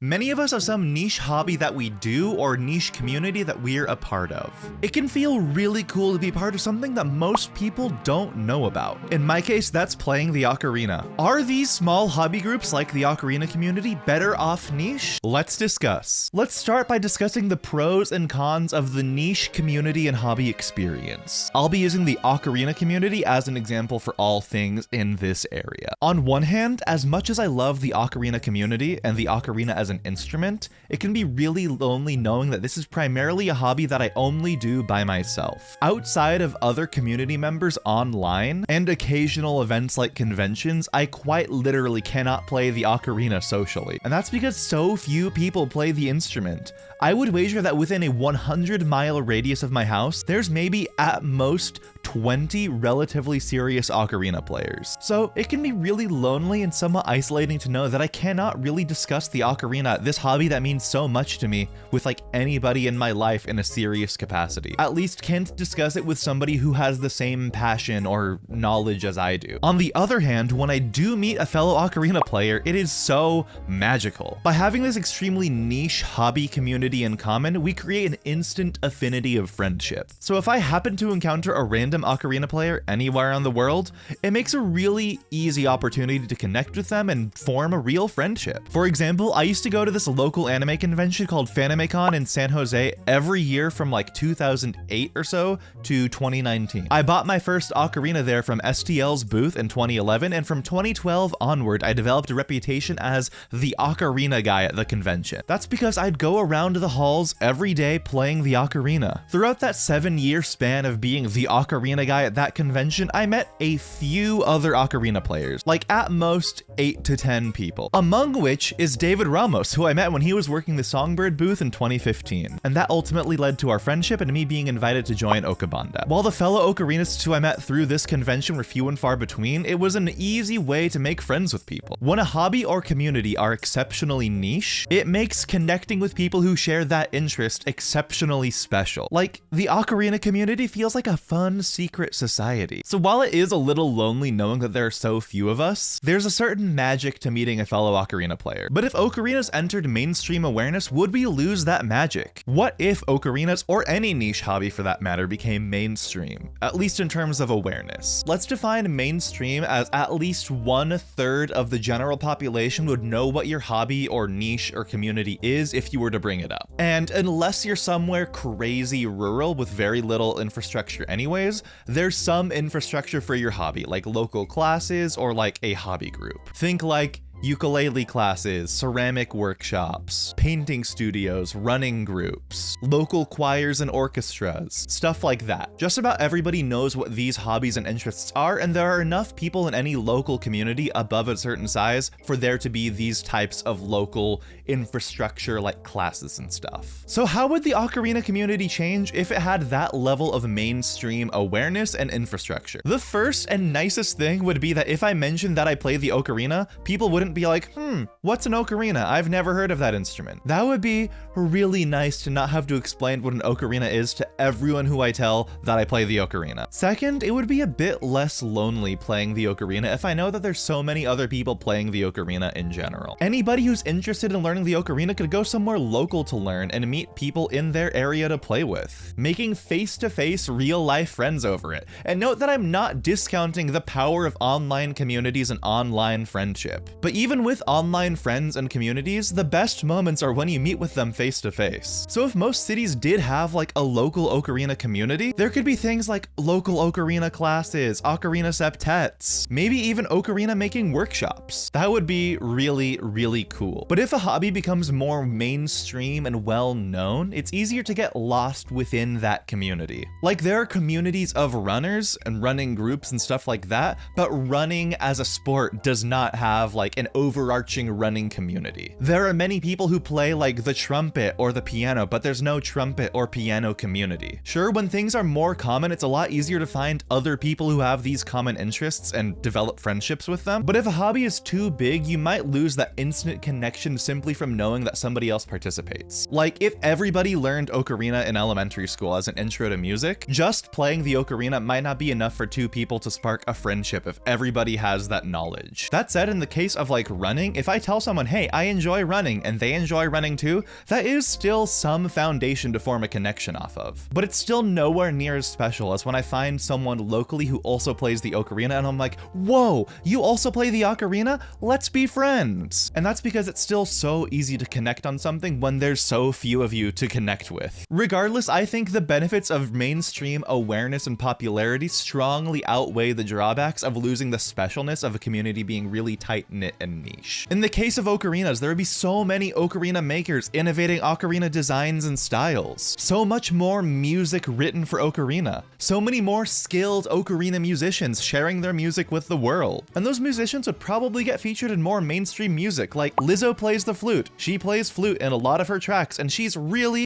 Many of us have some niche hobby that we do or niche community that we're a part of. It can feel really cool to be part of something that most people don't know about. In my case, that's playing the Ocarina. Are these small hobby groups like the Ocarina community better off niche? Let's discuss. Let's start by discussing the pros and cons of the niche community and hobby experience. I'll be using the Ocarina community as an example for all things in this area. On one hand, as much as I love the Ocarina community and the Ocarina as an instrument, it can be really lonely knowing that this is primarily a hobby that I only do by myself. Outside of other community members online and occasional events like conventions, I quite literally cannot play the Ocarina socially. And that's because so few people play the instrument. I would wager that within a 100-mile radius of my house, there's maybe at most 20 relatively serious Ocarina players. So it can be really lonely and somewhat isolating to know that I cannot really discuss the Ocarina, this hobby that means so much to me, with like anybody in my life in a serious capacity. At least can't discuss it with somebody who has the same passion or knowledge as I do. On the other hand, when I do meet a fellow Ocarina player, it is so magical. By having this extremely niche hobby community in common, we create an instant affinity of friendship. So if I happen to encounter a random Ocarina player anywhere in the world, it makes a really easy opportunity to connect with them and form a real friendship. For example, I used to go to this local anime convention called FanimeCon in San Jose every year from like 2008 or so to 2019. I bought my first Ocarina there from STL's booth in 2011, and from 2012 onward, I developed a reputation as the Ocarina guy at the convention. That's because I'd go around the halls every day playing the Ocarina. Throughout that 7-year span of being the Ocarina guy at that convention, I met a few other Ocarina players, like at most 8 to 10 people, among which is David Ramos, who I met when he was working the Songbird booth in 2015. And that ultimately led to our friendship and me being invited to join Okabanda. While the fellow Ocarinists who I met through this convention were few and far between, it was an easy way to make friends with people. When a hobby or community are exceptionally niche, it makes connecting with people who share that interest exceptionally special. Like, the Ocarina community feels like a fun secret society. So while it is a little lonely knowing that there are so few of us, there's a certain magic to meeting a fellow Ocarina player. But if Ocarinas entered mainstream awareness, would we lose that magic? What if Ocarinas, or any niche hobby for that matter, became mainstream? At least in terms of awareness. Let's define mainstream as at least 1/3 of the general population would know what your hobby or niche or community is if you were to bring it up. And unless you're somewhere crazy rural with very little infrastructure anyways, there's some infrastructure for your hobby, like local classes or like a hobby group. Think like ukulele classes, ceramic workshops, painting studios, running groups, local choirs and orchestras, stuff like that. Just about everybody knows what these hobbies and interests are, and there are enough people in any local community above a certain size for there to be these types of local infrastructure like classes and stuff. So how would the Ocarina community change if it had that level of mainstream awareness and infrastructure? The first and nicest thing would be that if I mentioned that I play the Ocarina, people wouldn't be like, what's an ocarina? I've never heard of that instrument. That would be really nice to not have to explain what an ocarina is to everyone who I tell that I play the ocarina. Second, it would be a bit less lonely playing the ocarina if I know that there's so many other people playing the ocarina in general. Anybody who's interested in learning the ocarina could go somewhere local to learn and meet people in their area to play with, making face-to-face real-life friends over it. And note that I'm not discounting the power of online communities and online friendship. But even with online friends and communities, the best moments are when you meet with them face to face. So if most cities did have like a local ocarina community, there could be things like local ocarina classes, ocarina septets, maybe even ocarina making workshops. That would be really, really cool. But if a hobby becomes more mainstream and well known, it's easier to get lost within that community. Like, there are communities of runners and running groups and stuff like that, but running as a sport does not have like an overarching running community. There are many people who play like the trumpet or the piano, but there's no trumpet or piano community. Sure, when things are more common, it's a lot easier to find other people who have these common interests and develop friendships with them. But if a hobby is too big, you might lose that instant connection simply from knowing that somebody else participates. Like, if everybody learned ocarina in elementary school as an intro to music, just playing the ocarina might not be enough for two people to spark a friendship if everybody has that knowledge. That said, in the case of like running, if I tell someone, hey, I enjoy running and they enjoy running too, that is still some foundation to form a connection off of. But it's still nowhere near as special as when I find someone locally who also plays the ocarina and I'm like, whoa, you also play the ocarina? Let's be friends. And that's because it's still so easy to connect on something when there's so few of you to connect with. Regardless, I think the benefits of mainstream awareness and popularity strongly outweigh the drawbacks of losing the specialness of a community being really tight-knit and niche. In the case of ocarinas, there would be so many ocarina makers innovating ocarina designs and styles. So much more music written for ocarina. So many more skilled ocarina musicians sharing their music with the world. And those musicians would probably get featured in more mainstream music, like Lizzo plays the flute. She plays flute in a lot of her tracks, and she's really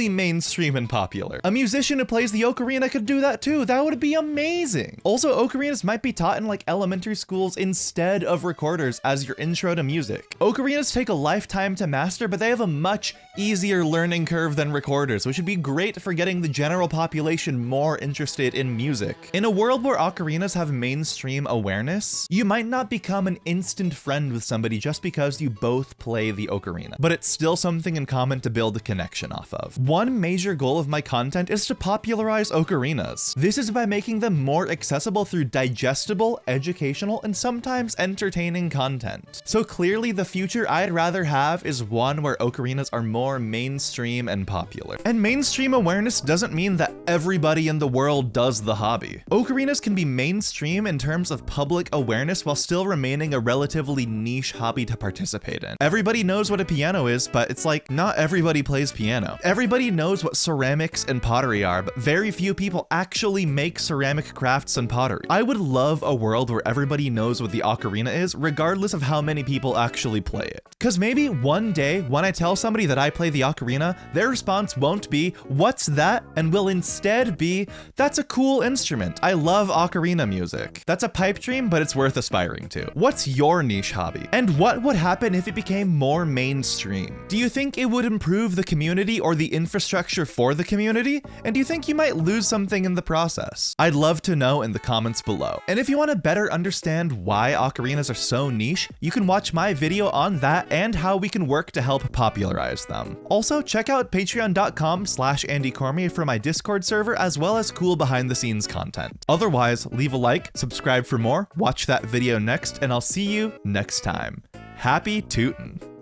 mainstream and popular. A musician who plays the ocarina could do that too. That would be amazing. Also, ocarinas might be taught in like elementary schools instead of recorders as your intro to music. Ocarinas take a lifetime to master, but they have a much easier learning curve than recorders, which would be great for getting the general population more interested in music. In a world where ocarinas have mainstream awareness, you might not become an instant friend with somebody just because you both play the ocarina, but it's still something in common to build a connection off of. One major goal of my content is to popularize ocarinas. This is by making them more accessible through digestible, educational, and sometimes entertaining content. So clearly the future I'd rather have is one where ocarinas are more mainstream and popular. And mainstream awareness doesn't mean that everybody in the world does the hobby. Ocarinas can be mainstream in terms of public awareness while still remaining a relatively niche hobby to participate in. Everybody knows what a piano is, but it's like not everybody plays piano. Everybody knows what ceramics and pottery are, but very few people actually make ceramic crafts and pottery. I would love a world where everybody knows what the ocarina is, regardless of how many people actually play it. Cause maybe one day when I tell somebody that I play the ocarina, their response won't be, what's that? And will instead be, that's a cool instrument. I love ocarina music. That's a pipe dream, but it's worth aspiring to. What's your niche hobby? And what would happen if it became more mainstream? Do you think it would improve the community or the infrastructure for the community? And do you think you might lose something in the process? I'd love to know in the comments below. And if you want to better understand why ocarinas are so niche, you can watch my video on that and how we can work to help popularize them. Also, check out patreon.com/AndyCormier for my Discord server, as well as cool behind the scenes content. Otherwise, leave a like, subscribe for more, watch that video next, and I'll see you next time. Happy tootin'.